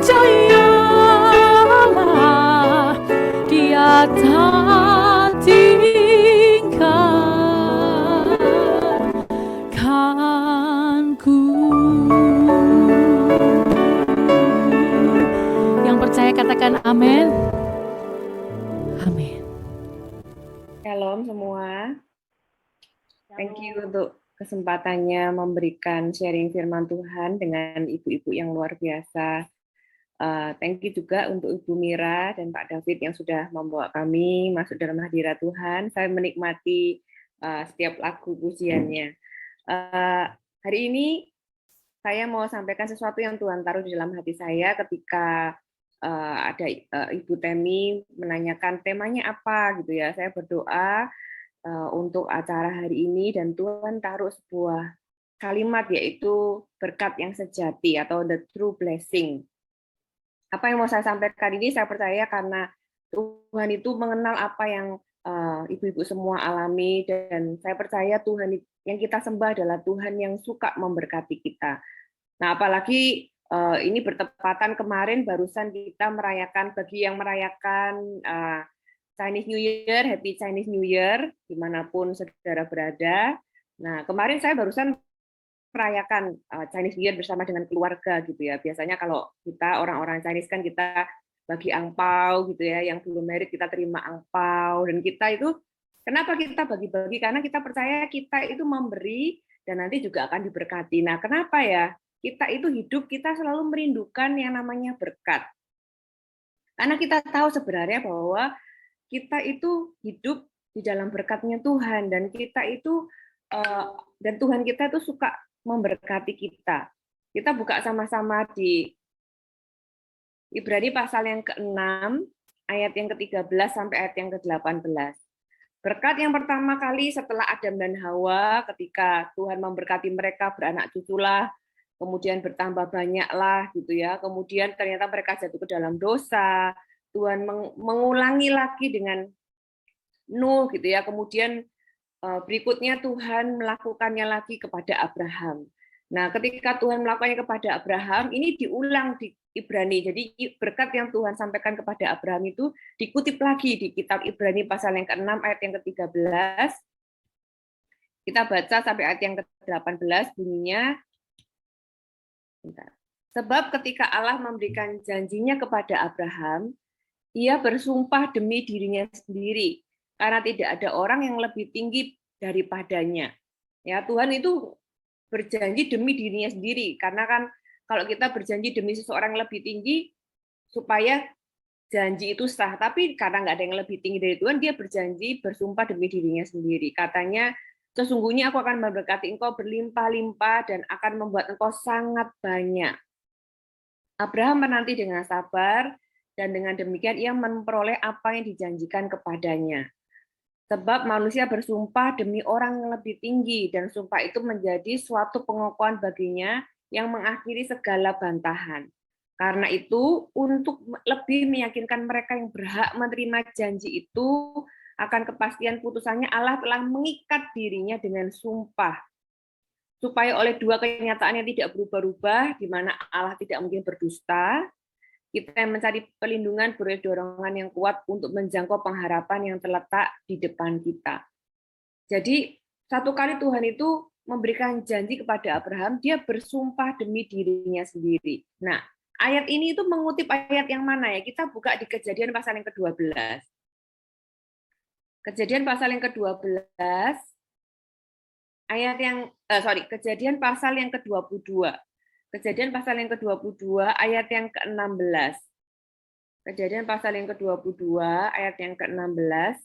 percayalah Dia tak tinggalkanku. Yang percaya katakan amin. Amin. Shalom semua. Thank you untuk kesempatannya memberikan sharing firman Tuhan dengan ibu-ibu yang luar biasa. Thank you juga untuk Ibu Mira dan Pak David yang sudah membawa kami masuk dalam hadirat Tuhan. Saya menikmati setiap lagu pujiannya. Hari ini saya mau sampaikan sesuatu yang Tuhan taruh di dalam hati saya ketika ada Ibu Temi menanyakan temanya apa gitu ya. Saya berdoa untuk acara hari ini dan Tuhan taruh sebuah kalimat yaitu berkat yang sejati atau the true blessing. Apa yang mau saya sampaikan ini saya percaya karena Tuhan itu mengenal apa yang ibu-ibu semua alami dan saya percaya Tuhan yang kita sembah adalah Tuhan yang suka memberkati kita. Nah, apalagi ini bertepatan kemarin barusan kita merayakan bagi yang merayakan Chinese New Year, Happy Chinese New Year, dimanapun saudara berada. Nah, kemarin saya barusan merayakan Chinese New Year bersama dengan keluarga gitu ya. Biasanya kalau kita orang-orang Chinese kan kita bagi angpau gitu ya, yang belum married kita terima angpau dan kita itu kenapa kita bagi-bagi? Karena kita percaya kita itu memberi dan nanti juga akan diberkati. Nah, kenapa ya? Kita itu hidup kita selalu merindukan yang namanya berkat. Karena kita tahu sebenarnya bahwa kita itu hidup di dalam berkatnya Tuhan dan kita itu dan Tuhan kita itu suka memberkati kita. Kita buka sama-sama di Ibrani pasal yang ke-6 ayat yang ke-13 sampai ayat yang ke-18. Berkat yang pertama kali setelah Adam dan Hawa ketika Tuhan memberkati mereka beranak cuculah, kemudian bertambah banyaklah gitu ya. Kemudian ternyata mereka jatuh ke dalam dosa. Tuhan mengulangi lagi dengan Nuh gitu ya. Kemudian berikutnya Tuhan melakukannya lagi kepada Abraham. Nah, ketika Tuhan melakukannya kepada Abraham, ini diulang di Ibrani. Jadi berkat yang Tuhan sampaikan kepada Abraham itu dikutip lagi di kitab Ibrani pasal yang ke-6 ayat yang ke-13. Kita baca sampai ayat yang ke-18 bunyinya. Sebab ketika Allah memberikan janjinya kepada Abraham, ia bersumpah demi dirinya sendiri, karena tidak ada orang yang lebih tinggi daripadanya. Ya, Tuhan itu berjanji demi dirinya sendiri, karena kan kalau kita berjanji demi seseorang yang lebih tinggi, supaya janji itu sah. Tapi karena nggak ada yang lebih tinggi dari Tuhan, dia berjanji bersumpah demi dirinya sendiri. Katanya, sesungguhnya aku akan memberkati engkau berlimpah-limpah dan akan membuat engkau sangat banyak. Abraham menanti dengan sabar, dan dengan demikian ia memperoleh apa yang dijanjikan kepadanya. Sebab manusia bersumpah demi orang yang lebih tinggi, dan sumpah itu menjadi suatu pengakuan baginya yang mengakhiri segala bantahan. Karena itu, untuk lebih meyakinkan mereka yang berhak menerima janji itu, akan kepastian putusannya Allah telah mengikat dirinya dengan sumpah. Supaya oleh dua kenyataan yang tidak berubah-ubah, di mana Allah tidak mungkin berdusta, kita mencari perlindungan beroleh dorongan yang kuat untuk menjangkau pengharapan yang terletak di depan kita. Jadi, satu kali Tuhan itu memberikan janji kepada Abraham, dia bersumpah demi dirinya sendiri. Nah, ayat ini itu mengutip ayat yang mana ya? Kita buka di Kejadian pasal yang ke-12. Kejadian pasal yang ke-12, ayat yang Kejadian pasal yang ke-22. Kejadian pasal yang ke-22 ayat yang ke-16. Kejadian pasal yang ke-22 ayat yang ke-16.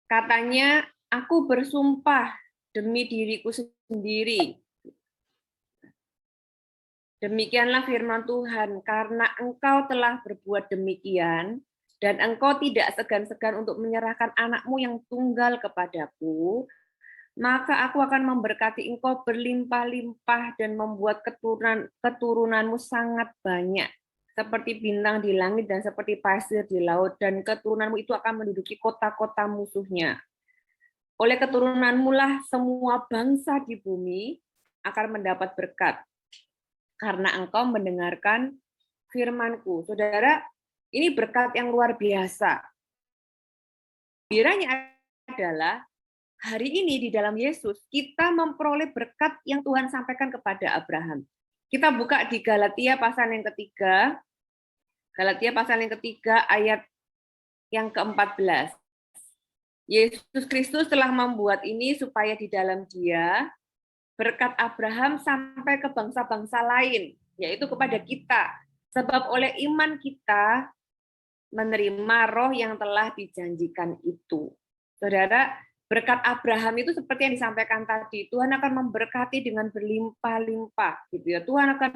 Katanya, aku bersumpah demi diriku sendiri. Demikianlah firman Tuhan, karena engkau telah berbuat demikian, dan engkau tidak segan-segan untuk menyerahkan anakmu yang tunggal kepadaku, maka aku akan memberkati engkau berlimpah-limpah dan membuat keturunanmu sangat banyak, seperti bintang di langit dan seperti pasir di laut, dan keturunanmu itu akan menduduki kota-kota musuhnya. Oleh keturunanmu lah semua bangsa di bumi akan mendapat berkat, karena engkau mendengarkan firman-Ku. Saudara, ini berkat yang luar biasa. Gembiranya adalah hari ini di dalam Yesus kita memperoleh berkat yang Tuhan sampaikan kepada Abraham. Kita buka di Galatia pasal yang ketiga. Galatia pasal yang ketiga ayat yang ke-14. Yesus Kristus telah membuat ini supaya di dalam Dia berkat Abraham sampai ke bangsa-bangsa lain, yaitu kepada kita. Sebab oleh iman kita menerima roh yang telah dijanjikan itu. Saudara, berkat Abraham itu seperti yang disampaikan tadi, Tuhan akan memberkati dengan berlimpah-limpah, gitu ya. Tuhan akan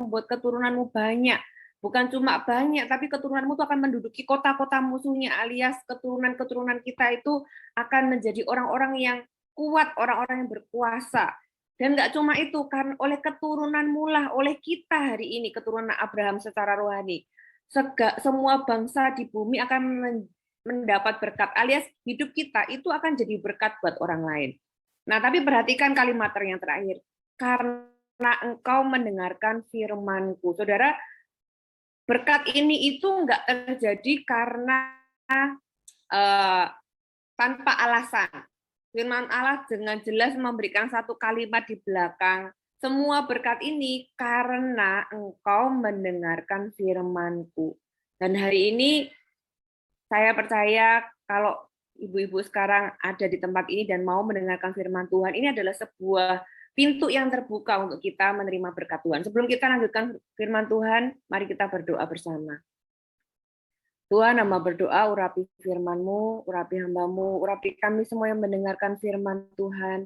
membuat keturunanmu banyak. Bukan cuma banyak, tapi keturunanmu itu akan menduduki kota-kota musuhnya, alias keturunan-keturunan kita itu akan menjadi orang-orang yang kuat, orang-orang yang berkuasa. Dan nggak cuma itu, kan oleh keturunanmu lah, oleh kita hari ini, keturunan Abraham secara rohani, semua bangsa di bumi akan mendapat berkat, alias hidup kita itu akan jadi berkat buat orang lain. Nah, tapi perhatikan kalimat yang terakhir, karena engkau mendengarkan firman-Ku. Saudara, berkat ini itu nggak terjadi karena tanpa alasan. Firman Allah dengan jelas memberikan satu kalimat di belakang, semua berkat ini karena engkau mendengarkan firman-Ku. Dan hari ini saya percaya kalau ibu-ibu sekarang ada di tempat ini dan mau mendengarkan firman Tuhan, ini adalah sebuah pintu yang terbuka untuk kita menerima berkat Tuhan. Sebelum kita lanjutkan firman Tuhan, mari kita berdoa bersama. Tuhan, hamba berdoa, urapi firman-Mu, urapi hamba-Mu, urapi kami semua yang mendengarkan firman Tuhan.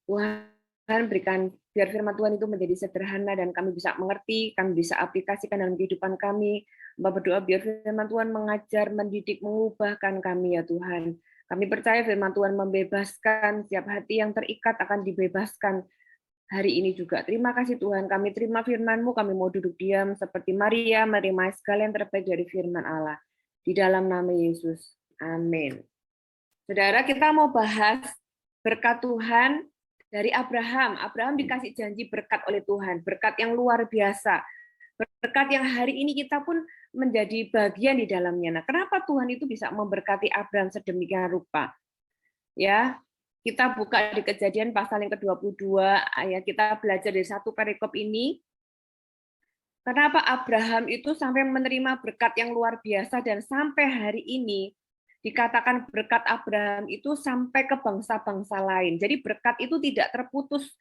Tuhan, berikan biar firman Tuhan itu menjadi sederhana dan kami bisa mengerti, kami bisa aplikasikan dalam kehidupan kami. Hamba berdoa biar firman Tuhan mengajar, mendidik, mengubahkan kami ya Tuhan. Kami percaya firman Tuhan membebaskan, setiap hati yang terikat akan dibebaskan hari ini juga. Terima kasih Tuhan, kami terima firman-Mu, kami mau duduk diam seperti Maria, menerima segala yang terbaik dari firman Allah. Di dalam nama Yesus, amin. Saudara, kita mau bahas berkat Tuhan dari Abraham. Abraham dikasih janji berkat oleh Tuhan, berkat yang luar biasa. Berkat yang hari ini kita pun menjadi bagian di dalamnya. Nah, kenapa Tuhan itu bisa memberkati Abraham sedemikian rupa? Ya, kita buka di Kejadian pasal yang ke-22, ayat kita belajar dari satu perikop ini. Kenapa Abraham itu sampai menerima berkat yang luar biasa dan sampai hari ini dikatakan berkat Abraham itu sampai ke bangsa-bangsa lain. Jadi berkat itu tidak terputus,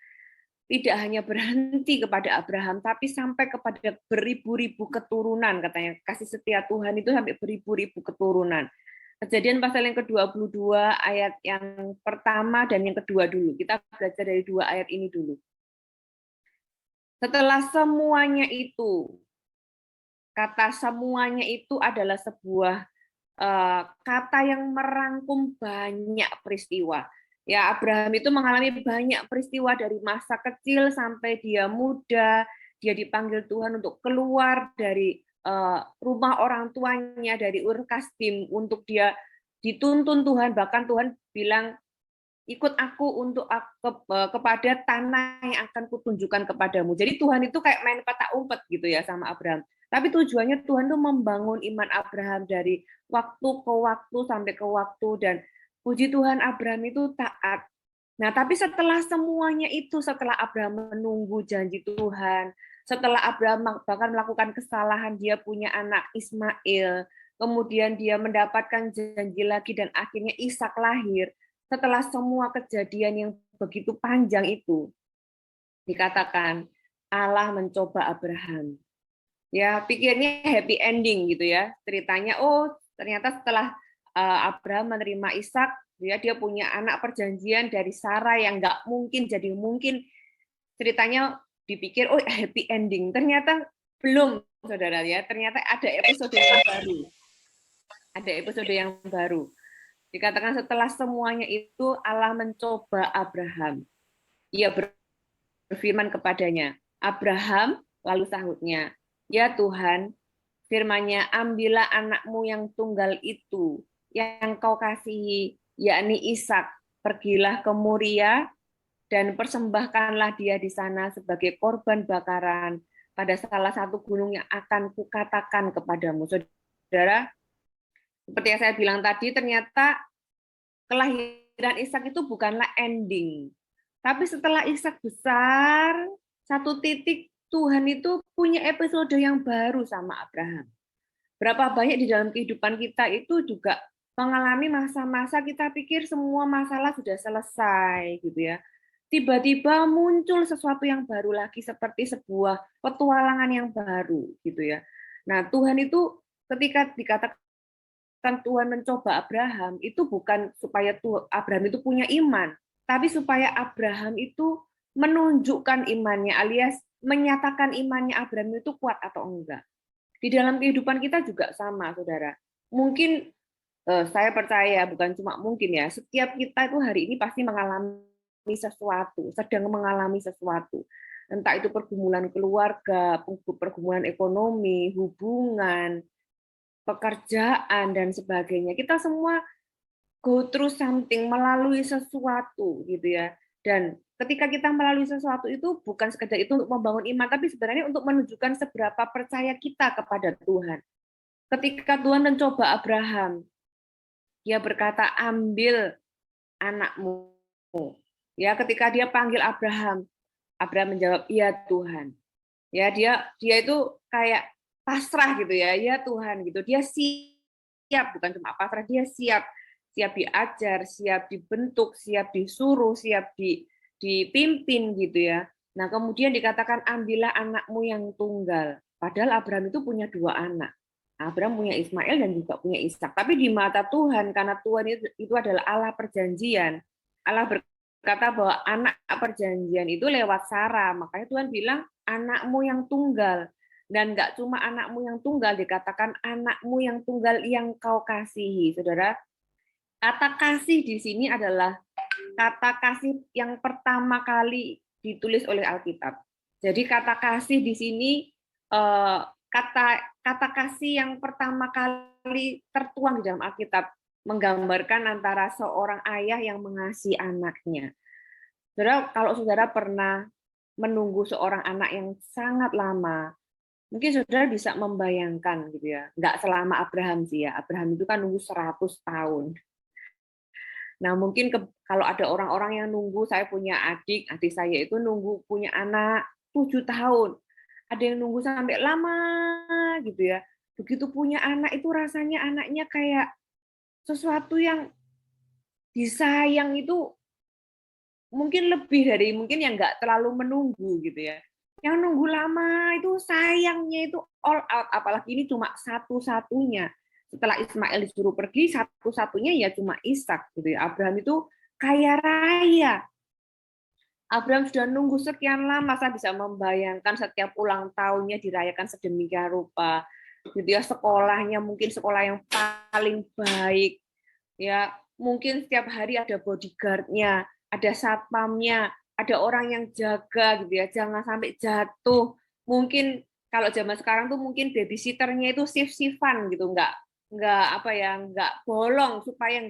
tidak hanya berhenti kepada Abraham, tapi sampai kepada beribu-ribu keturunan, katanya. Kasih setia Tuhan itu sampai beribu-ribu keturunan. Kejadian pasal yang ke-22 ayat yang pertama dan yang kedua dulu. Kita belajar dari dua ayat ini dulu. Setelah semuanya itu, kata semuanya itu adalah sebuah kata yang merangkum banyak peristiwa. Ya, Abraham itu mengalami banyak peristiwa dari masa kecil sampai dia muda. Dia dipanggil Tuhan untuk keluar dari rumah orang tuanya, dari Ur Kasdim, untuk dia dituntun Tuhan. Bahkan Tuhan bilang, ikut aku untuk kepada tanah yang akan kutunjukkan kepadamu. Jadi Tuhan itu kayak main petak umpet gitu ya sama Abraham. Tapi tujuannya Tuhan tuh membangun iman Abraham dari waktu ke waktu sampai ke waktu, dan puji Tuhan Abraham itu taat. Nah, tapi setelah semuanya itu, setelah Abraham menunggu janji Tuhan, setelah Abraham bahkan melakukan kesalahan, dia punya anak Ismail, kemudian dia mendapatkan janji lagi dan akhirnya Ishak lahir. Setelah semua kejadian yang begitu panjang itu, dikatakan Allah mencoba Abraham. Ya, pikirnya happy ending gitu ya. Ceritanya, oh ternyata setelah Abraham menerima Ishak, dia punya anak perjanjian dari Sarah yang nggak mungkin jadi mungkin. Ceritanya dipikir, oh happy ending. Ternyata belum, saudara ya. Ternyata ada episode yang baru. Ada episode yang baru. Dikatakan setelah semuanya itu Allah mencoba Abraham. Ia berfirman kepadanya, Abraham, lalu sahutnya, ya Tuhan, firman-Nya, ambillah anakmu yang tunggal itu, yang kau kasihi, yakni Ishak, pergilah ke Moria dan persembahkanlah dia di sana sebagai korban bakaran pada salah satu gunung yang akan kukatakan kepadamu. Saudara, seperti yang saya bilang tadi, ternyata kelahiran Ishak itu bukanlah ending. Tapi setelah Ishak besar, satu titik Tuhan itu punya episode yang baru sama Abraham. Berapa banyak di dalam kehidupan kita itu juga mengalami masa-masa kita pikir semua masalah sudah selesai gitu ya. Tiba-tiba muncul sesuatu yang baru lagi seperti sebuah petualangan yang baru gitu ya. Nah, Tuhan itu ketika dikatakan Tuhan mencoba Abraham itu bukan supaya Abraham itu punya iman, tapi supaya Abraham itu menunjukkan imannya alias menyatakan imannya Abraham itu kuat atau enggak. Di dalam kehidupan kita juga sama, saudara. Mungkin saya percaya, bukan cuma mungkin ya, setiap kita itu hari ini pasti mengalami sesuatu, sedang mengalami sesuatu. Entah itu pergumulan keluarga, pergumulan ekonomi, hubungan, pekerjaan, dan sebagainya. Kita semua go through something, melalui sesuatu gitu ya. Dan ketika kita melalui sesuatu itu bukan sekedar itu untuk membangun iman, tapi sebenarnya untuk menunjukkan seberapa percaya kita kepada Tuhan. Ketika Tuhan mencoba Abraham, dia berkata, ambil anakmu. Ya, ketika dia panggil Abraham, Abraham menjawab, iya Tuhan. Ya, dia itu kayak pasrah gitu ya, ya Tuhan gitu. Dia siap, bukan cuma pasrah, dia siap diajar, siap dibentuk, siap disuruh, siap dipimpin gitu ya. Nah, kemudian dikatakan ambillah anakmu yang tunggal. Padahal Abraham itu punya 2 anak. Abraham punya Ismail dan juga punya Ishak. Tapi di mata Tuhan, karena Tuhan itu adalah Allah perjanjian, Allah berkata bahwa anak perjanjian itu lewat Sarah. Makanya Tuhan bilang anakmu yang tunggal. Dan nggak cuma anakmu yang tunggal, dikatakan anakmu yang tunggal yang kau kasihi. Saudara, kata kasih di sini adalah kata kasih yang pertama kali ditulis oleh Alkitab. Jadi kata kasih di sini kata kasih yang pertama kali tertuang di dalam Alkitab menggambarkan antara seorang ayah yang mengasihi anaknya. Saudara, kalau saudara pernah menunggu seorang anak yang sangat lama, mungkin saudara bisa membayangkan gitu ya. Nggak selama Abraham sih ya. Abraham itu kan nunggu 100 tahun. Nah, mungkin kalau ada orang-orang yang nunggu, saya punya adik saya itu nunggu punya anak 7 tahun. Ada yang nunggu sampai lama gitu ya. Begitu punya anak itu rasanya anaknya kayak sesuatu yang disayang itu mungkin lebih dari mungkin yang nggak terlalu menunggu gitu ya. Yang nunggu lama itu sayangnya itu all out, apalagi ini cuma satu-satunya. Setelah Ismail disuruh pergi, satu-satunya ya cuma Ishak gitu ya. Abraham itu kaya raya. Abraham sudah nunggu sekian lama, saya bisa membayangkan setiap ulang tahunnya dirayakan sedemikian rupa. Gitu ya, sekolahnya mungkin sekolah yang paling baik. Ya, mungkin setiap hari ada bodyguard-nya, ada satpamnya, ada orang yang jaga gitu ya, jangan sampai jatuh. Mungkin kalau zaman sekarang tuh mungkin babysitternya itu shift-shiftan gitu, nggak apa ya, nggak bolong supaya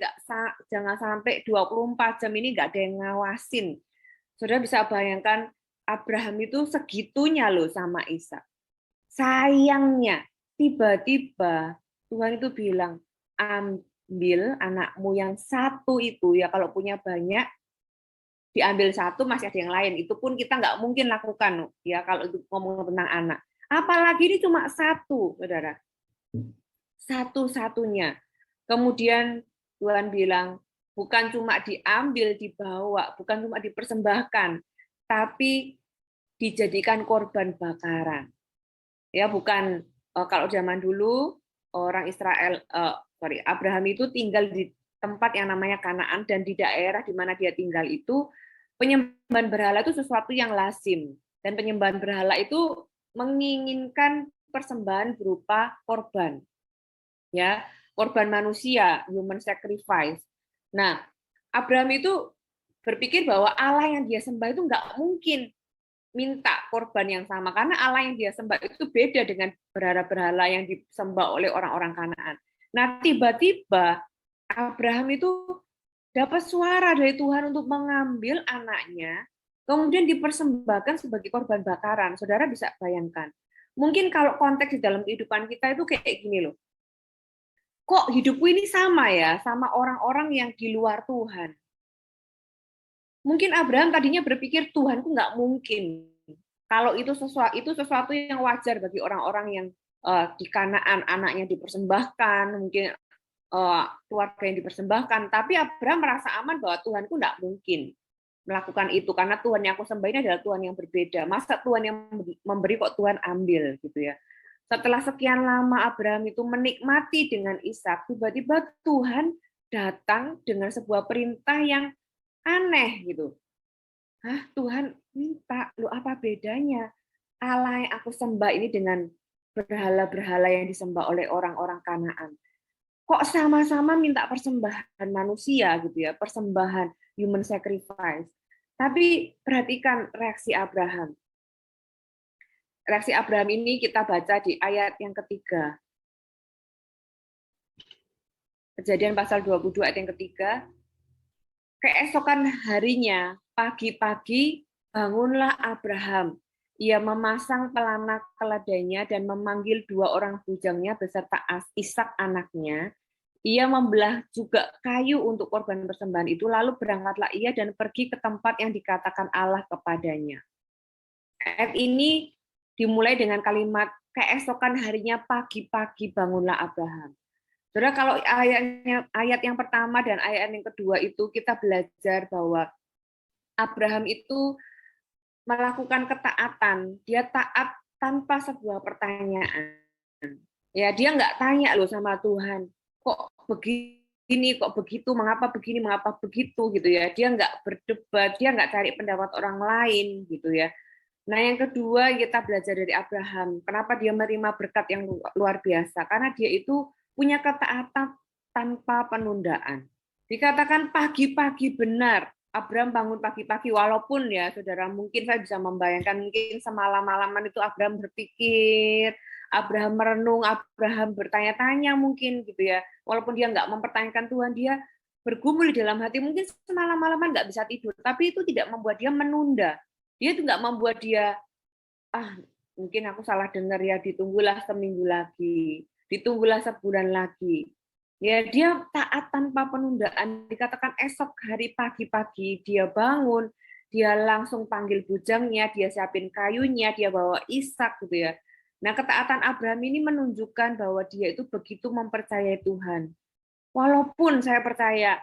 jangan sampai 24 jam ini nggak ada yang ngawasin. Saudara bisa bayangkan Abraham itu segitunya loh sama Ishak. Sayangnya tiba-tiba Tuhan itu bilang, ambil anakmu yang satu itu, ya kalau punya banyak diambil satu masih ada yang lain, itu pun kita nggak mungkin lakukan ya kalau itu ngomong tentang anak. Apalagi ini cuma satu, saudara, satu-satunya. Kemudian Tuhan bilang bukan cuma diambil, dibawa, bukan cuma dipersembahkan, tapi dijadikan korban bakaran. Ya, bukan kalau zaman dulu orang Israel, Abraham itu tinggal di tempat yang namanya Kanaan, dan di daerah di mana dia tinggal itu penyembahan berhala itu sesuatu yang lazim, dan penyembahan berhala itu menginginkan persembahan berupa korban, ya, korban manusia, human sacrifice. Nah, Abraham itu berpikir bahwa Allah yang dia sembah itu nggak mungkin minta korban yang sama, karena Allah yang dia sembah itu beda dengan berhala-berhala yang disembah oleh orang-orang Kanaan. Nah, tiba-tiba Abraham itu dapat suara dari Tuhan untuk mengambil anaknya kemudian dipersembahkan sebagai korban bakaran. Saudara bisa bayangkan. Mungkin kalau konteks di dalam kehidupan kita itu kayak gini loh. Kok hidupku ini sama ya, sama orang-orang yang di luar Tuhan. Mungkin Abraham tadinya berpikir Tuhanku nggak mungkin. Kalau itu sesuatu yang wajar bagi orang-orang yang di Kanaan anaknya dipersembahkan, mungkin keluarga yang dipersembahkan. Tapi Abraham merasa aman bahwa Tuhanku nggak mungkin melakukan itu karena Tuhan yang aku sembah ini adalah Tuhan yang berbeda. Masa Tuhan yang memberi kok Tuhan ambil gitu ya. Setelah sekian lama Abraham itu menikmati dengan Ishak, tiba-tiba Tuhan datang dengan sebuah perintah yang aneh gitu. Hah, Tuhan minta, lu apa bedanya? Allah yang aku sembah ini dengan berhala-berhala yang disembah oleh orang-orang Kanaan. Kok sama-sama minta persembahan manusia gitu ya, persembahan human sacrifice. Tapi perhatikan reaksi Abraham. Reaksi Abraham ini kita baca di ayat yang ketiga. Kejadian pasal 22 ayat yang ketiga. Keesokan harinya, pagi-pagi, bangunlah Abraham. Ia memasang pelana keledainya dan memanggil 2 orang bujangnya beserta Ishak anaknya. Ia membelah juga kayu untuk korban persembahan itu, lalu berangkatlah ia dan pergi ke tempat yang dikatakan Allah kepadanya. Ayat ini dimulai dengan kalimat, keesokan harinya pagi-pagi bangunlah Abraham. Saudara, kalau ayat yang pertama dan ayat yang kedua itu kita belajar bahwa Abraham itu melakukan ketaatan. Dia taat tanpa sebuah pertanyaan. Ya, dia nggak tanya loh sama Tuhan, kok begini, kok begitu, mengapa begini, mengapa begitu gitu ya. Dia nggak berdebat, dia nggak cari pendapat orang lain gitu ya. Nah, yang kedua kita belajar dari Abraham. Kenapa dia menerima berkat yang luar biasa? Karena dia itu punya ketaatan tanpa penundaan. Dikatakan pagi-pagi benar. Abraham bangun pagi-pagi, walaupun ya saudara mungkin saya bisa membayangkan mungkin semalam-malaman itu Abraham berpikir, Abraham merenung, Abraham bertanya-tanya mungkin gitu ya. Walaupun dia nggak mempertanyakan Tuhan, dia bergumul di dalam hati, mungkin semalam-malaman nggak bisa tidur, tapi itu tidak membuat dia menunda. Dia itu nggak membuat dia, mungkin aku salah dengar ya, ditunggulah seminggu lagi, ditunggulah sebulan lagi. Ya, dia taat tanpa penundaan. Dikatakan esok hari pagi-pagi dia bangun, dia langsung panggil bujangnya, dia siapin kayunya, dia bawa Ishak gitu ya. Nah, ketaatan Abraham ini menunjukkan bahwa dia itu begitu mempercayai Tuhan. Walaupun saya percaya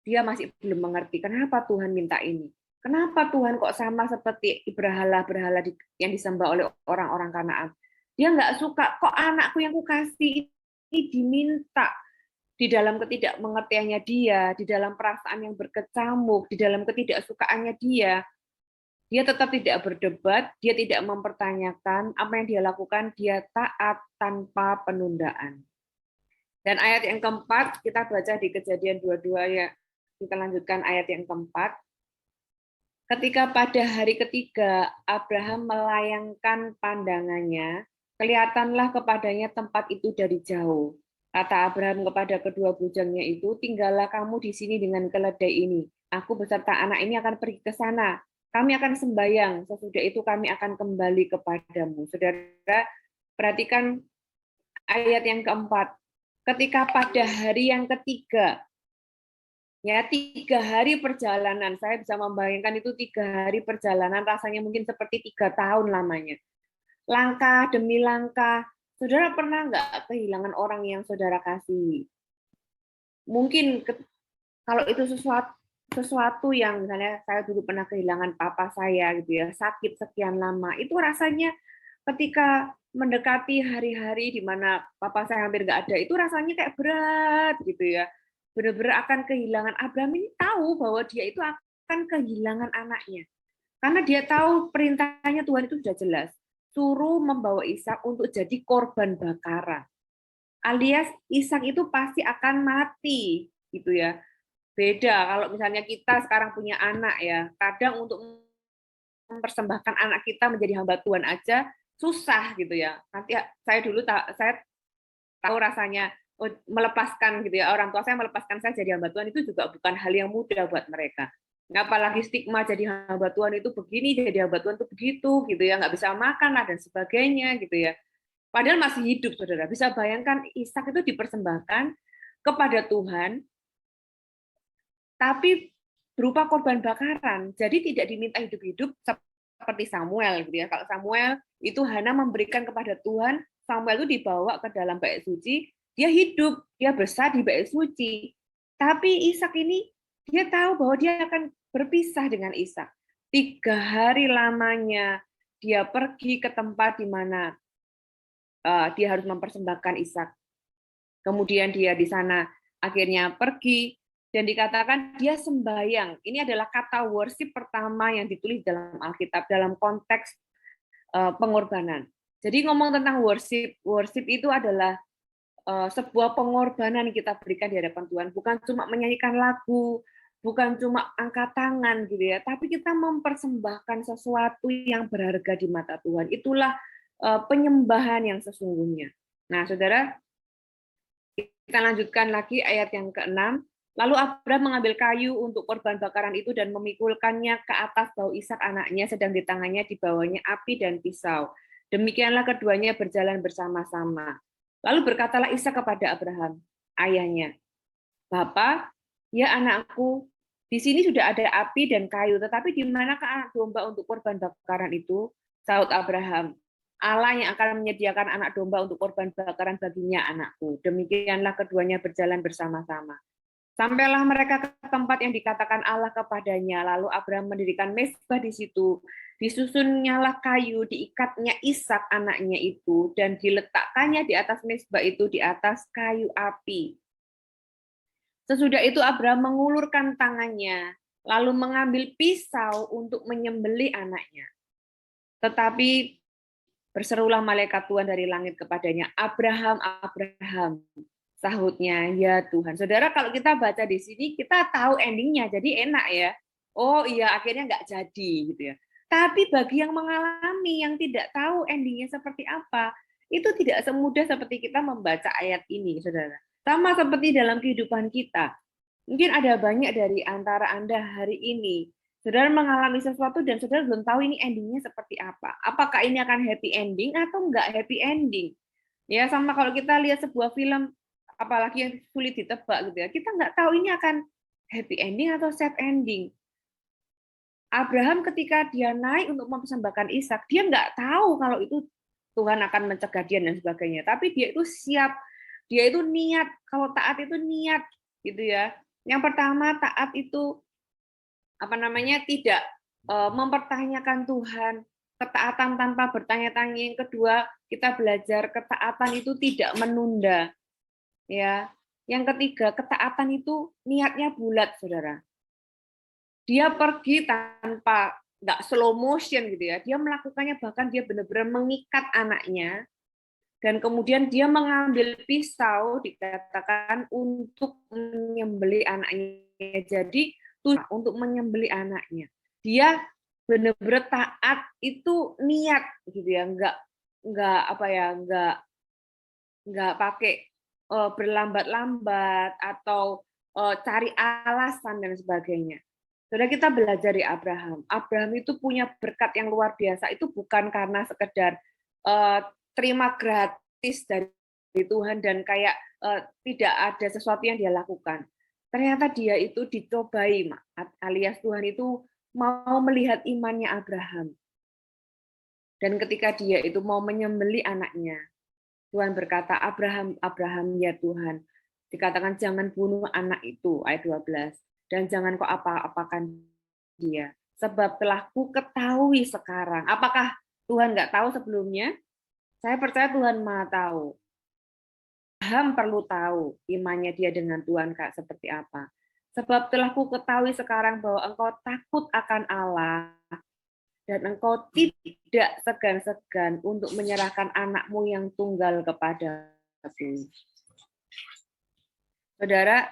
dia masih belum mengerti kenapa Tuhan minta ini. Kenapa Tuhan kok sama seperti berhala-berhala yang disembah oleh orang-orang Kanaan? Dia nggak suka, kok anakku yang kukasih ini diminta. Di dalam ketidakmengertiannya dia, di dalam perasaan yang berkecamuk, di dalam ketidaksukaannya dia tetap tidak berdebat, dia tidak mempertanyakan apa yang dia lakukan, dia taat tanpa penundaan. Dan ayat yang keempat, kita baca di Kejadian 22 ya, kita lanjutkan ayat yang keempat. Ketika pada hari ketiga Abraham melayangkan pandangannya, kelihatanlah kepadanya tempat itu dari jauh. Kata Abraham kepada kedua bujangnya itu, tinggallah kamu di sini dengan keledai ini. Aku beserta anak ini akan pergi ke sana. Kami akan sembahyang, sesudah itu kami akan kembali kepadamu. Saudara, perhatikan ayat yang keempat. Ketika pada hari yang ketiga, ya 3 hari perjalanan, saya bisa membayangkan itu 3 hari perjalanan, rasanya mungkin seperti 3 tahun lamanya. Langkah demi langkah, saudara pernah nggak kehilangan orang yang saudara kasih? Mungkin kalau itu sesuatu yang misalnya saya dulu pernah kehilangan papa saya gitu ya, sakit sekian lama, itu rasanya ketika mendekati hari-hari di mana papa saya hampir nggak ada, itu rasanya kayak berat gitu ya. Benar-benar akan kehilangan. Abraham ini tahu bahwa dia itu akan kehilangan anaknya. Karena dia tahu perintahnya Tuhan itu sudah jelas. Suruh membawa Ishak untuk jadi korban bakaran. Alias Ishak itu pasti akan mati gitu ya. Beda kalau misalnya kita sekarang punya anak ya, kadang untuk mempersembahkan anak kita menjadi hamba Tuhan aja susah gitu ya. Nanti saya dulu saya tahu rasanya melepaskan gitu ya, orang tua saya melepaskan saya jadi hamba Tuhan itu juga bukan hal yang mudah buat mereka. Apalagi stigma jadi hamba Tuhan itu begini, jadi hamba Tuhan itu begitu, gitu ya, nggak bisa makan lah dan sebagainya, gitu ya. Padahal masih hidup, saudara. Bisa bayangkan Ishak itu dipersembahkan kepada Tuhan, tapi berupa korban bakaran. Jadi tidak diminta hidup-hidup seperti Samuel, gitu ya. Kalau Samuel itu Hana memberikan kepada Tuhan, Samuel itu dibawa ke dalam bait suci, dia hidup, dia besar di bait suci. Tapi Ishak ini dia tahu bahwa dia akan berpisah dengan Ishak. 3 hari lamanya dia pergi ke tempat di mana dia harus mempersembahkan Ishak. Kemudian dia di sana akhirnya pergi dan dikatakan dia sembahyang. Ini adalah kata worship pertama yang ditulis dalam Alkitab dalam konteks pengorbanan. Jadi ngomong tentang worship, worship itu adalah sebuah pengorbanan yang kita berikan di hadapan Tuhan, bukan cuma menyanyikan lagu, bukan cuma angkat tangan gitu ya, tapi kita mempersembahkan sesuatu yang berharga di mata Tuhan. Itulah penyembahan yang sesungguhnya. Nah, saudara, kita lanjutkan lagi ayat yang ke-6. Lalu Abraham mengambil kayu untuk korban bakaran itu dan memikulkannya ke atas bahu Ishak anaknya, sedang di tangannya dibawanya api dan pisau. Demikianlah keduanya berjalan bersama-sama. Lalu berkatalah Ishak kepada Abraham, ayahnya, "Bapa, ya anakku, di sini sudah ada api dan kayu, tetapi di manakah anak domba untuk korban bakaran itu?" Saud Abraham, "Allah yang akan menyediakan anak domba untuk korban bakaran baginya, anakku." Demikianlah keduanya berjalan bersama-sama. Sampailah mereka ke tempat yang dikatakan Allah kepadanya. Lalu Abraham mendirikan mezbah di situ. Disusunnyalah kayu, diikatnya Ishak anaknya itu, dan diletakkannya di atas mezbah itu di atas kayu api. Sesudah itu Abraham mengulurkan tangannya, lalu mengambil pisau untuk menyembelih anaknya. Tetapi berserulah malaikat Tuhan dari langit kepadanya, "Abraham, Abraham." Sahutnya, "Ya Tuhan." Saudara, kalau kita baca di sini, kita tahu endingnya, jadi enak ya. Oh iya, akhirnya nggak jadi gitu ya. Tapi bagi yang mengalami, yang tidak tahu endingnya seperti apa, itu tidak semudah seperti kita membaca ayat ini, saudara. Sama seperti dalam kehidupan kita. Mungkin ada banyak dari antara Anda hari ini, saudara mengalami sesuatu dan saudara belum tahu ini endingnya seperti apa. Apakah ini akan happy ending atau enggak happy ending? Ya, sama kalau kita lihat sebuah film, apalagi yang sulit ditebak gitu ya, kita nggak tahu ini akan happy ending atau sad ending. Abraham ketika dia naik untuk mempersembahkan Ishak, dia nggak tahu kalau itu Tuhan akan mencegah dia dan sebagainya. Tapi dia itu siap, dia itu niat. Kalau taat itu niat, gitu ya. Yang pertama taat itu apa namanya tidak mempertanyakan Tuhan, ketaatan tanpa bertanya-tanya. Yang kedua, kita belajar ketaatan itu tidak menunda. Ya, yang ketiga, ketaatan itu niatnya bulat, saudara. Dia pergi tanpa nggak slow motion gitu ya. Dia melakukannya bahkan dia benar-benar mengikat anaknya dan kemudian dia mengambil pisau dikatakan untuk menyembelih anaknya. Jadi untuk menyembelih anaknya. Dia benar-benar taat itu niat gitu ya, nggak apa ya, nggak pakai berlambat-lambat atau cari alasan dan sebagainya. Saudara, kita belajar dari Abraham. Abraham itu punya berkat yang luar biasa. Itu bukan karena sekedar terima gratis dari Tuhan dan kayak tidak ada sesuatu yang dia lakukan. Ternyata dia itu dicobai, alias Tuhan itu mau melihat imannya Abraham. Dan ketika dia itu mau menyembelih anaknya, Tuhan berkata, "Abraham, Abraham, ya Tuhan." Dikatakan jangan bunuh anak itu, ayat 12. Dan jangan kau apa-apakan dia. Sebab telah ku ketahui sekarang. Apakah Tuhan nggak tahu sebelumnya? Saya percaya Tuhan Maha tahu. Abraham perlu tahu imannya dia dengan Tuhan Kak seperti apa. Sebab telah ku ketahui sekarang bahwa engkau takut akan Allah dan engkau tidak segan-segan untuk menyerahkan anakmu yang tunggal kepadaku. Saudara,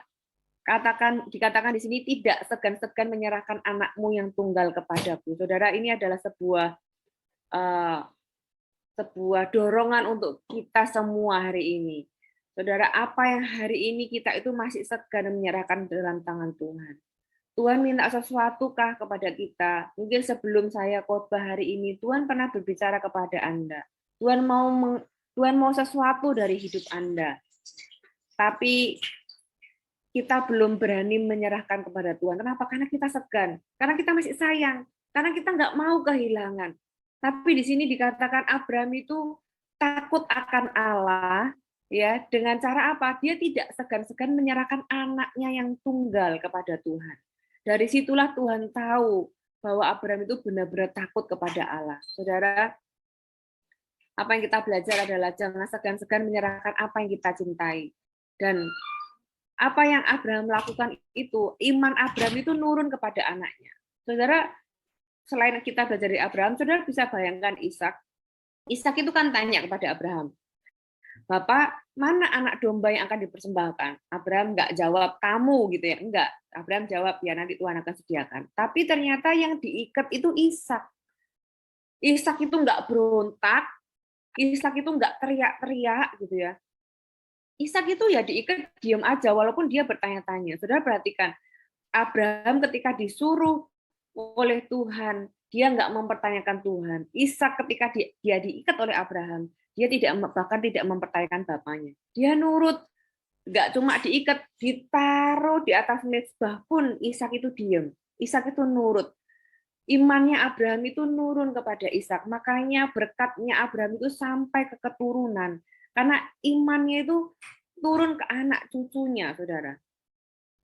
dikatakan di sini tidak segan-segan menyerahkan anakmu yang tunggal kepadaku. Saudara, ini adalah sebuah dorongan untuk kita semua hari ini. Saudara, apa yang hari ini kita itu masih segan menyerahkan dalam tangan Tuhan? Tuhan minta sesuatu kah kepada kita? Mungkin sebelum saya khotbah hari ini, Tuhan pernah berbicara kepada Anda. Tuhan mau sesuatu dari hidup Anda. Tapi kita belum berani menyerahkan kepada Tuhan. Kenapa? Karena kita segan. Karena kita masih sayang. Karena kita nggak mau kehilangan. Tapi di sini dikatakan Abraham itu takut akan Allah, ya, dengan cara apa? Dia tidak segan-segan menyerahkan anaknya yang tunggal kepada Tuhan. Dari situlah Tuhan tahu bahwa Abraham itu benar-benar takut kepada Allah. Saudara, apa yang kita belajar adalah jangan segan-segan menyerahkan apa yang kita cintai. Dan apa yang Abraham lakukan itu, iman Abraham itu nurun kepada anaknya. Saudara, selain kita belajar dari Abraham, saudara bisa bayangkan Ishak. Ishak itu kan tanya kepada Abraham, Bapak, mana anak domba yang akan dipersembahkan? Abraham nggak jawab, kamu gitu ya. Enggak, Abraham jawab, ya nanti Tuhan akan sediakan. Tapi ternyata yang diikat itu Ishak. Ishak itu nggak berontak, Ishak itu nggak teriak-teriak gitu ya. Ishak itu ya diikat diam aja walaupun dia bertanya-tanya. Saudara perhatikan, Abraham ketika disuruh oleh Tuhan, dia nggak mempertanyakan Tuhan. Ishak ketika dia diikat oleh Abraham, dia bahkan tidak mempertanyakan bapaknya. Dia nurut, nggak cuma diikat, ditaruh di atas mezbah pun Ishak itu diam. Ishak itu nurut. Imannya Abraham itu nurun kepada Ishak. Makanya berkatnya Abraham itu sampai ke keturunan. Karena imannya itu turun ke anak cucunya, saudara.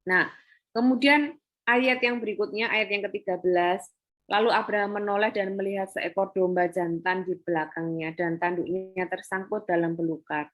Nah, kemudian ayat yang berikutnya, ayat yang ke-13, lalu Abraham menoleh dan melihat seekor domba jantan di belakangnya dan tanduknya tersangkut dalam belukar.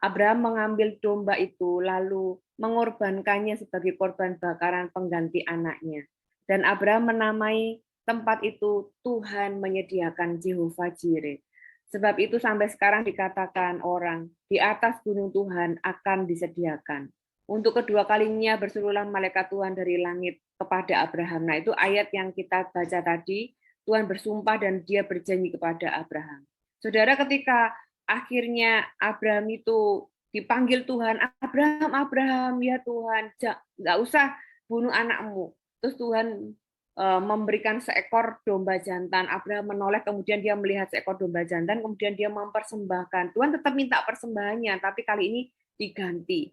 Abraham mengambil domba itu lalu mengorbankannya sebagai korban bakaran pengganti anaknya. Dan Abraham menamai tempat itu Tuhan menyediakan Jehovah Jireh. Sebab itu sampai sekarang dikatakan orang, di atas gunung Tuhan akan disediakan. Untuk kedua kalinya berserulah malaikat Tuhan dari langit kepada Abraham. Nah, itu ayat yang kita baca tadi, Tuhan bersumpah dan dia berjanji kepada Abraham. Saudara, ketika akhirnya Abraham itu dipanggil Tuhan, Abraham, Abraham, ya Tuhan, nggak usah bunuh anakmu. Terus Tuhan memberikan seekor domba jantan. Abraham menoleh, kemudian dia melihat seekor domba jantan, kemudian dia mempersembahkan. Tuhan tetap minta persembahannya, tapi kali ini diganti.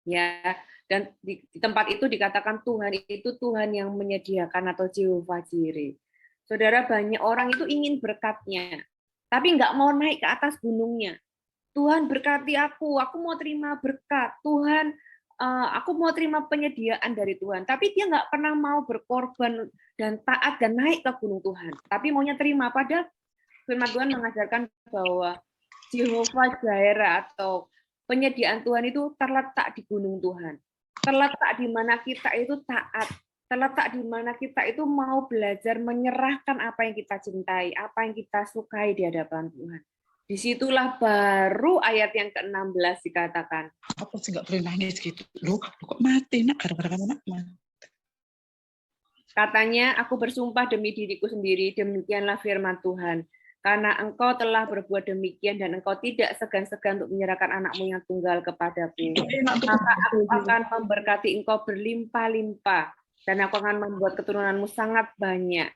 Ya, dan di tempat itu dikatakan Tuhan itu Tuhan yang menyediakan atau Jehovah Jireh. Saudara, banyak orang itu ingin berkatnya, tapi nggak mau naik ke atas gunungnya. Tuhan berkati aku mau terima berkat. Tuhan, aku mau terima penyediaan dari Tuhan. Tapi dia nggak pernah mau berkorban dan taat dan naik ke gunung Tuhan. Tapi maunya terima. Padahal firman Tuhan mengajarkan bahwa Jehovah Jireh atau penyediaan Tuhan itu terletak di gunung Tuhan. Terletak di mana kita itu taat. Terletak di mana kita itu mau belajar menyerahkan apa yang kita cintai, apa yang kita sukai di hadapan Tuhan. Disitulah baru ayat yang ke-16 dikatakan. Apa sih nggak boleh nangis gitu? Lu kok mati nak gara-gara kamu nak mati? Katanya, aku bersumpah demi diriku sendiri, demikianlah firman Tuhan. Karena engkau telah berbuat demikian dan engkau tidak segan-segan untuk menyerahkan anakmu yang tunggal kepadaku. Maka aku akan memberkati engkau berlimpah-limpah dan aku akan membuat keturunanmu sangat banyak.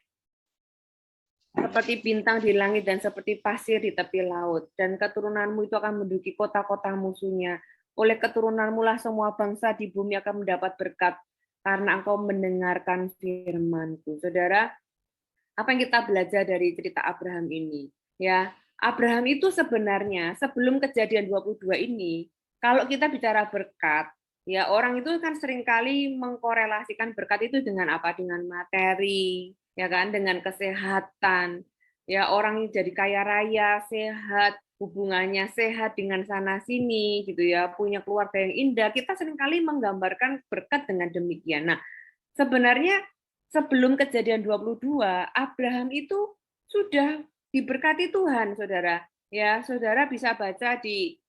Seperti bintang di langit dan seperti pasir di tepi laut. Dan keturunanmu itu akan menduduki kota-kota musuhnya. Oleh keturunanmu lah semua bangsa di bumi akan mendapat berkat karena engkau mendengarkan firman-Ku. Saudara, apa yang kita belajar dari cerita Abraham ini? Ya, Abraham itu sebenarnya sebelum kejadian 22 ini, kalau kita bicara berkat, ya orang itu kan seringkali mengkorelasikan berkat itu dengan apa? Dengan materi, ya kan, dengan kesehatan. Ya, orang jadi kaya raya, sehat, hubungannya sehat dengan sana sini gitu ya, punya keluarga yang indah. Kita seringkali menggambarkan berkat dengan demikian. Nah, sebenarnya sebelum kejadian 22, Abraham itu sudah diberkati Tuhan, Saudara. Ya, Saudara bisa baca di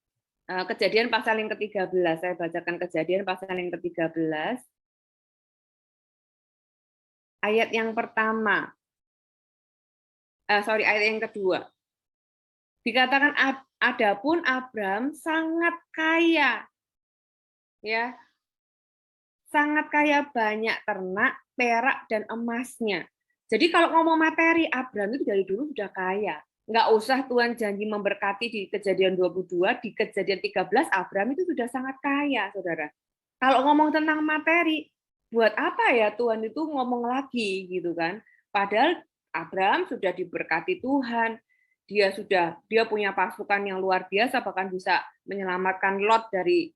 Kejadian pasal yang ke-13. Saya bacakan Kejadian pasal yang ke-13. Ayat yang pertama. Ayat yang kedua. Dikatakan adapun Abraham sangat kaya. Ya. sangat kaya, banyak ternak, perak, dan emasnya. Jadi kalau ngomong materi, Abraham itu dari dulu sudah kaya. Nggak usah Tuhan janji memberkati di Kejadian 22, di Kejadian 13, Abraham itu sudah sangat kaya, saudara. Kalau ngomong tentang materi, buat apa ya Tuhan itu ngomong lagi gitu kan? Padahal Abraham sudah diberkati Tuhan, dia punya pasukan yang luar biasa, bahkan bisa menyelamatkan Lot dari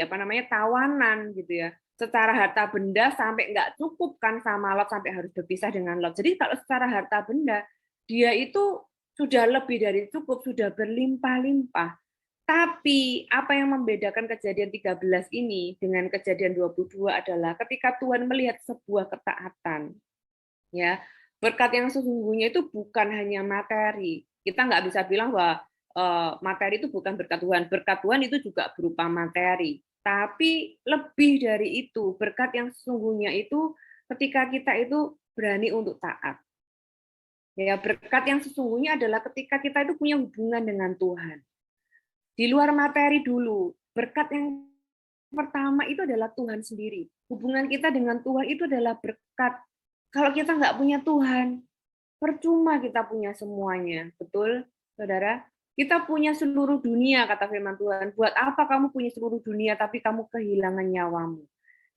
apa namanya tawanan gitu ya. Secara harta benda sampai nggak cukup kan sama Lot sampai harus berpisah dengan Lot. Jadi kalau secara harta benda dia itu sudah lebih dari cukup, sudah berlimpah-limpah. Tapi apa yang membedakan Kejadian 13 ini dengan Kejadian 22 adalah ketika Tuhan melihat sebuah ketaatan, ya berkat yang sesungguhnya itu bukan hanya materi. Kita nggak bisa bilang bahwa materi itu bukan berkat Tuhan. Berkat Tuhan itu juga berupa materi. Tapi lebih dari itu, berkat yang sesungguhnya itu ketika kita itu berani untuk taat. Ya, berkat yang sesungguhnya adalah ketika kita itu punya hubungan dengan Tuhan. Di luar materi dulu, berkat yang pertama itu adalah Tuhan sendiri. Hubungan kita dengan Tuhan itu adalah berkat. Kalau kita nggak punya Tuhan, percuma kita punya semuanya. Betul, saudara? Kita punya seluruh dunia, kata firman Tuhan. Buat apa kamu punya seluruh dunia, tapi kamu kehilangan nyawamu?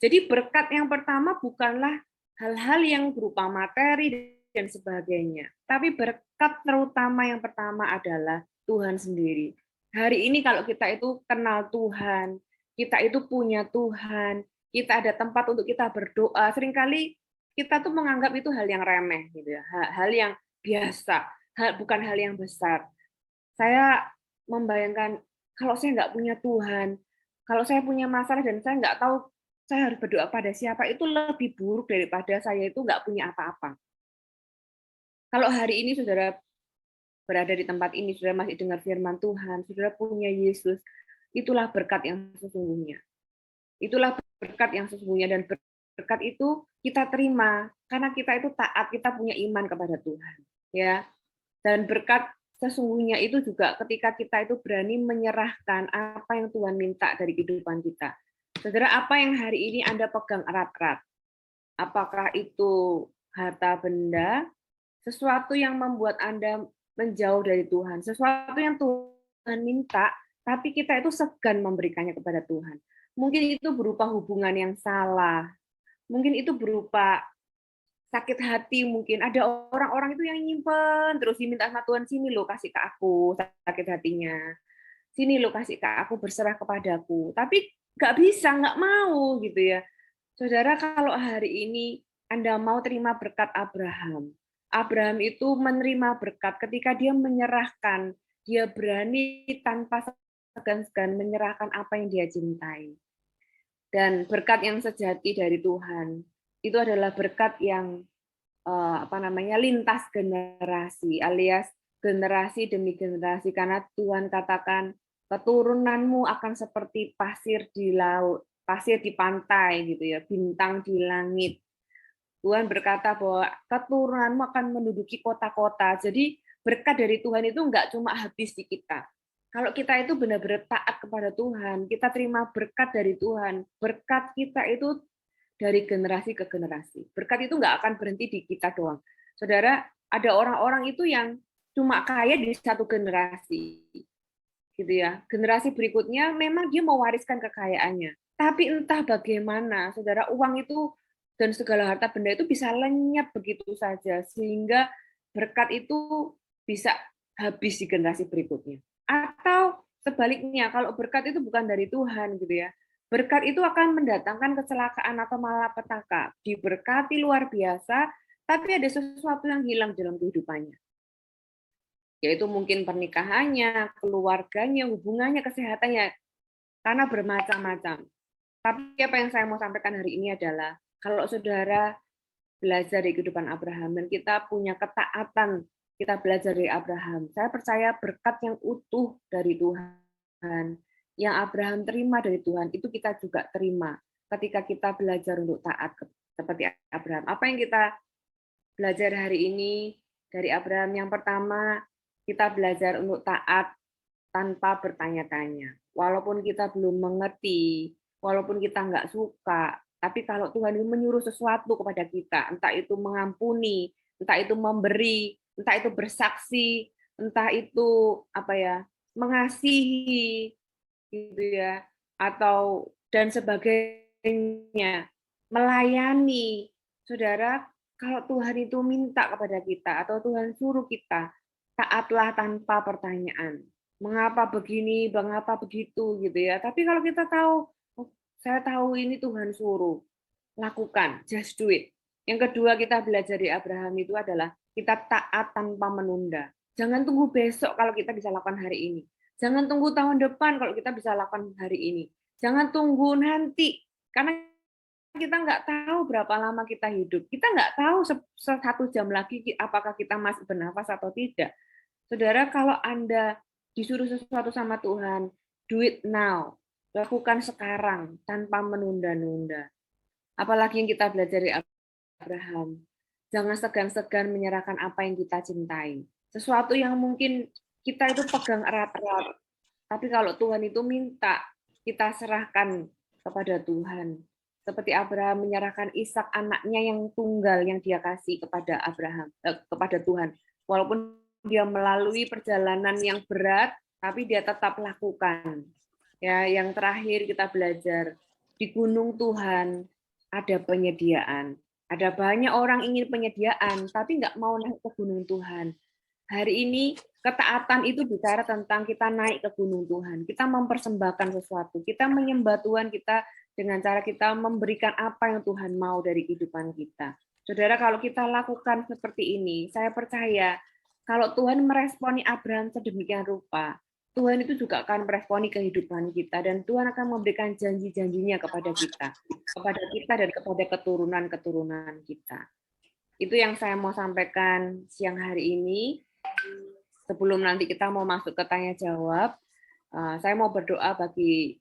Jadi berkat yang pertama bukanlah hal-hal yang berupa materi dan sebagainya. Tapi berkat terutama yang pertama adalah Tuhan sendiri. Hari ini kalau kita itu kenal Tuhan, kita itu punya Tuhan, kita ada tempat untuk kita berdoa, seringkali kita tuh menganggap itu hal yang remeh gitu ya, hal yang biasa, bukan hal yang besar. Saya membayangkan kalau saya nggak punya Tuhan, kalau saya punya masalah dan saya nggak tahu saya harus berdoa pada siapa, itu lebih buruk daripada saya itu nggak punya apa-apa. Kalau hari ini saudara berada di tempat ini, saudara masih dengar firman Tuhan, saudara punya Yesus, itulah berkat yang sesungguhnya. Itulah berkat yang sesungguhnya, dan berkat itu kita terima karena kita itu taat, kita punya iman kepada Tuhan, ya. Dan berkat sesungguhnya itu juga ketika kita itu berani menyerahkan apa yang Tuhan minta dari kehidupan kita. Saudara, apa yang hari ini Anda pegang erat-erat? Apakah itu harta benda, sesuatu yang membuat Anda menjauh dari Tuhan, sesuatu yang Tuhan minta, tapi kita itu segan memberikannya kepada Tuhan. Mungkin itu berupa hubungan yang salah, mungkin itu berupa sakit hati, mungkin ada orang-orang itu yang nyimpen terus diminta sama Tuhan, sini lo kasih ke aku sakit hatinya, sini lo kasih ke aku, berserah kepadaku, tapi nggak bisa, nggak mau gitu ya. Saudara, kalau hari ini Anda mau terima berkat Abraham, Abraham itu menerima berkat ketika dia menyerahkan, dia berani tanpa segan-segan menyerahkan apa yang dia cintai. Dan berkat yang sejati dari Tuhan itu adalah berkat yang lintas generasi, alias generasi demi generasi, karena Tuhan katakan keturunanmu akan seperti pasir di laut, pasir di pantai gitu ya, bintang di langit. Tuhan berkata bahwa keturunanmu akan menduduki kota-kota. Jadi berkat dari Tuhan itu nggak cuma habis di kita. Kalau kita itu benar-benar taat kepada Tuhan, kita terima berkat dari Tuhan. Berkat kita itu dari generasi ke generasi. Berkat itu nggak akan berhenti di kita doang. Saudara, ada orang-orang itu yang cuma kaya di satu generasi, gitu ya. Generasi berikutnya memang dia mewariskan kekayaannya. Tapi entah bagaimana, saudara, uang itu dan segala harta benda itu bisa lenyap begitu saja, sehingga berkat itu bisa habis di generasi berikutnya. Atau sebaliknya, kalau berkat itu bukan dari Tuhan, gitu ya, berkat itu akan mendatangkan kecelakaan atau malapetaka. Diberkati luar biasa, tapi ada sesuatu yang hilang dalam kehidupannya. Yaitu mungkin pernikahannya, keluarganya, hubungannya, kesehatannya, karena bermacam-macam. Tapi apa yang saya mau sampaikan hari ini adalah, kalau saudara belajar dari kehidupan Abraham, dan kita punya ketaatan, kita belajar dari Abraham, saya percaya berkat yang utuh dari Tuhan, yang Abraham terima dari Tuhan, itu kita juga terima ketika kita belajar untuk taat seperti Abraham. Apa yang kita belajar hari ini dari Abraham? Yang pertama, kita belajar untuk taat tanpa bertanya-tanya. Walaupun kita belum mengerti, walaupun kita nggak suka, tapi kalau Tuhan itu menyuruh sesuatu kepada kita, entah itu mengampuni, entah itu memberi, entah itu bersaksi, entah itu apa ya, mengasihi gitu ya, atau dan sebagainya, melayani. Saudara, kalau Tuhan itu minta kepada kita atau Tuhan suruh kita, taatlah tanpa pertanyaan. Mengapa begini, mengapa begitu gitu ya. Tapi kalau kita tahu, oh, saya tahu ini Tuhan suruh, lakukan, just do it. Yang kedua kita belajar dari Abraham itu adalah kita taat tanpa menunda. Jangan tunggu besok kalau kita bisa lakukan hari ini. Jangan tunggu tahun depan kalau kita bisa lakukan hari ini. Jangan tunggu nanti, karena kita nggak tahu berapa lama kita hidup. Kita nggak tahu 1 jam lagi apakah kita masih bernafas atau tidak. Saudara, kalau Anda disuruh sesuatu sama Tuhan, do it now. Lakukan sekarang tanpa menunda-nunda. Apalagi yang kita belajar dari Abraham. Jangan segan-segan menyerahkan apa yang kita cintai. Sesuatu yang mungkin kita itu pegang erat-erat. Tapi kalau Tuhan itu minta, kita serahkan kepada Tuhan. Seperti Abraham menyerahkan Ishak anaknya yang tunggal yang dia kasih kepada kepada Tuhan. Walaupun dia melalui perjalanan yang berat, tapi dia tetap lakukan. Ya, yang terakhir kita belajar di gunung Tuhan ada penyediaan. Ada banyak orang ingin penyediaan, tapi nggak mau naik ke gunung Tuhan. Hari ini ketaatan itu bicara tentang kita naik ke gunung Tuhan. Kita mempersembahkan sesuatu. Kita menyembah Tuhan kita dengan cara kita memberikan apa yang Tuhan mau dari kehidupan kita. Saudara, kalau kita lakukan seperti ini, saya percaya kalau Tuhan meresponi Abraham sedemikian rupa, Tuhan itu juga akan meresponi kehidupan kita dan Tuhan akan memberikan janji-janjinya kepada kita dan kepada keturunan-keturunan kita. Itu yang saya mau sampaikan siang hari ini. Sebelum nanti kita mau masuk ke tanya jawab, saya mau berdoa bagi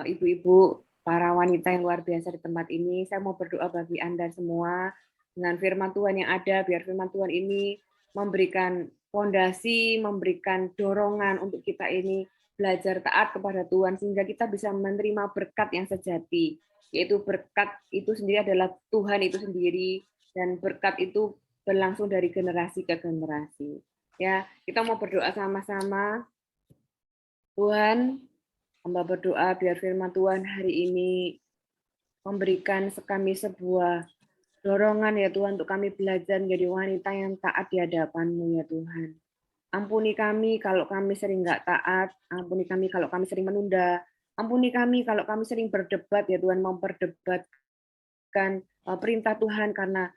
ibu-ibu, para wanita yang luar biasa di tempat ini. Saya mau berdoa bagi Anda semua dengan firman Tuhan yang ada, biar firman Tuhan ini memberikan fondasi, memberikan dorongan untuk kita ini belajar taat kepada Tuhan sehingga kita bisa menerima berkat yang sejati, yaitu berkat itu sendiri adalah Tuhan itu sendiri dan berkat itu berlangsung dari generasi ke generasi. Ya, kita mau berdoa sama-sama. Tuhan, hamba berdoa biar firman Tuhan hari ini memberikan kami sebuah dorongan ya Tuhan untuk kami belajar menjadi wanita yang taat di hadapan-Mu ya Tuhan. Ampuni kami kalau kami sering nggak taat, ampuni kami kalau kami sering menunda, ampuni kami kalau kami sering berdebat ya Tuhan, memperdebatkan perintah Tuhan karena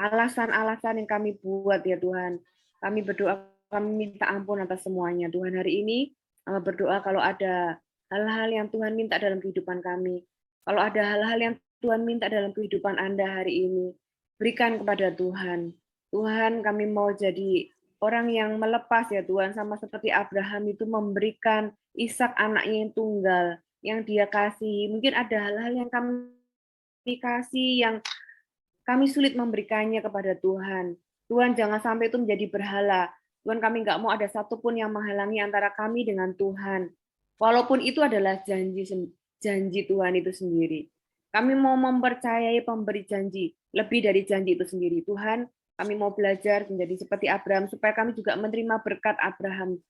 alasan-alasan yang kami buat ya Tuhan. Kami berdoa, kami minta ampun atas semuanya. Tuhan hari ini berdoa kalau ada hal-hal yang Tuhan minta dalam kehidupan kami. Kalau ada hal-hal yang Tuhan minta dalam kehidupan Anda hari ini, berikan kepada Tuhan. Tuhan, kami mau jadi orang yang melepas ya Tuhan, sama seperti Abraham itu memberikan Ishak anaknya yang tunggal, yang dia kasih. Mungkin ada hal-hal yang kami kasih, yang kami sulit memberikannya kepada Tuhan. Tuhan, jangan sampai itu menjadi berhala. Tuhan, kami nggak mau ada satupun yang menghalangi antara kami dengan Tuhan. Walaupun itu adalah janji Tuhan itu sendiri. Kami mau mempercayai pemberi janji, lebih dari janji itu sendiri. Tuhan, kami mau belajar menjadi seperti Abraham, supaya kami juga menerima berkat Abraham.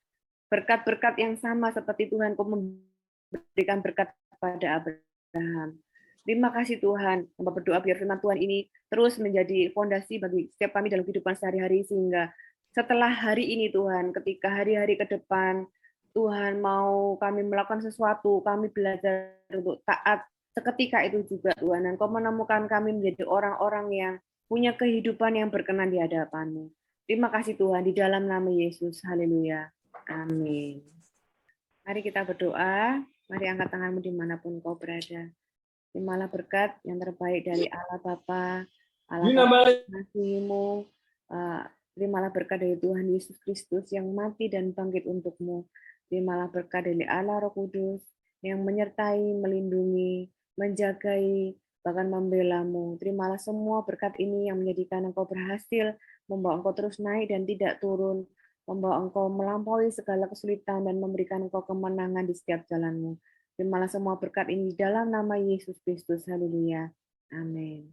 Berkat-berkat yang sama seperti Tuhan, Kau memberikan berkat kepada Abraham. Terima kasih Tuhan. Hamba berdoa biar firman Tuhan ini terus menjadi fondasi bagi setiap kami dalam kehidupan sehari-hari, sehingga setelah hari ini Tuhan, ketika hari-hari ke depan, Tuhan mau kami melakukan sesuatu, kami belajar untuk taat seketika itu juga Tuhan. Dan Kau menemukan kami menjadi orang-orang yang punya kehidupan yang berkenan di hadapan-Mu. Terima kasih Tuhan, di dalam nama Yesus. Haleluya. Amin. Mari kita berdoa. Mari angkat tanganmu dimanapun kau berada. Terimalah berkat yang terbaik dari Allah Bapa, Allah kasih-Mu. Terimalah berkat dari Tuhan Yesus Kristus yang mati dan bangkit untuk-Mu. Terimalah berkat dari Allah Roh Kudus yang menyertai, melindungi, menjagai, bahkan membela-Mu. Terimalah semua berkat ini yang menjadikan Engkau berhasil, membawa Engkau terus naik dan tidak turun, membawa Engkau melampaui segala kesulitan dan memberikan Engkau kemenangan di setiap jalan-Mu. Terimalah semua berkat ini dalam nama Yesus Kristus. Haleluya. Amin.